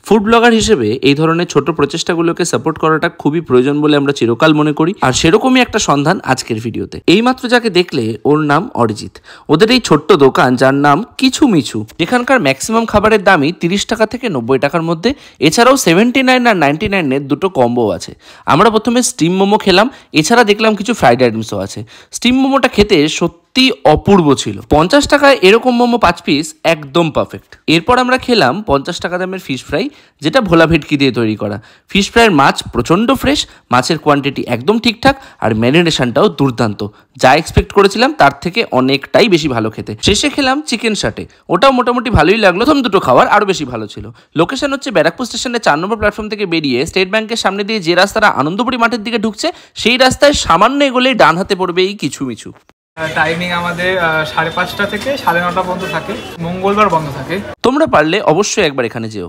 Food blogger হিসেবে এই ধরনের ছোট প্রচেষ্টাগুলোকে সাপোর্ট করাটা খুবই প্রয়োজন বলে আমরা চিরকাল মনে করি, আর সেরকমই একটা সন্ধান আজকের ভিডিওতে। এইমাত্র যাকে দেখলে ওর নাম অরিজিৎ। ওদের এই ছোট্ট দোকান যার নাম কিছু মিছু, যেখানকার ম্যাক্সিমাম খাবারের দামই 30 টাকা থেকে 90 টাকার মধ্যে। এছাড়াও 79 আর 99 দুটো কম্বো আছে। আমরা প্রথমে স্টিম মোমো খেলাম, এছাড়া দেখলাম কিছু ফ্রাইড আইটেমসও আছে। স্টিম মোমোটা খেতে সত্যি অপূর্ব ছিল। 50 টাকায় এরকম মোমো 5 পিস একদম পারফেক্ট। এরপর আমরা খেলাম 50 টাকা দামের ফিশ ফ্রাই, যেটা ভোলা ভেটকি দিয়ে তৈরি করা। ফিশ ফ্রাইয়ের মাছ প্রচণ্ড ফ্রেশ, মাছের কোয়ান্টিটি একদম ঠিকঠাক, আর ম্যারিনেশনটাও দুর্দান্ত। যা এক্সপেক্ট করেছিলাম তার থেকে অনেকটাই বেশি ভালো খেতে। শেষে খেলাম চিকেন শাটে, ওটাও মোটামুটি ভালোই লাগলো। প্রথম দুটো খাবার আরও বেশি ভালো ছিল। লোকেশন হচ্ছে ব্যারাকপুর স্টেশনের 4 নম্বর প্ল্যাটফর্ম থেকে বেরিয়ে স্টেট ব্যাংকের সামনে দিয়ে যে রাস্তাটা আনন্দপুরি মাঠের দিকে ঢুকছে, সেই রাস্তায় সামান্য এগোলেই ডান হাতে পড়বে এই কিছু মিছু। টাইমিং আমাদের 5:30 থেকে 9:30 পর্যন্ত থাকে, মঙ্গলবার বন্ধ থাকে। তোমরা পারলে অবশ্যই একবার এখানে যেও।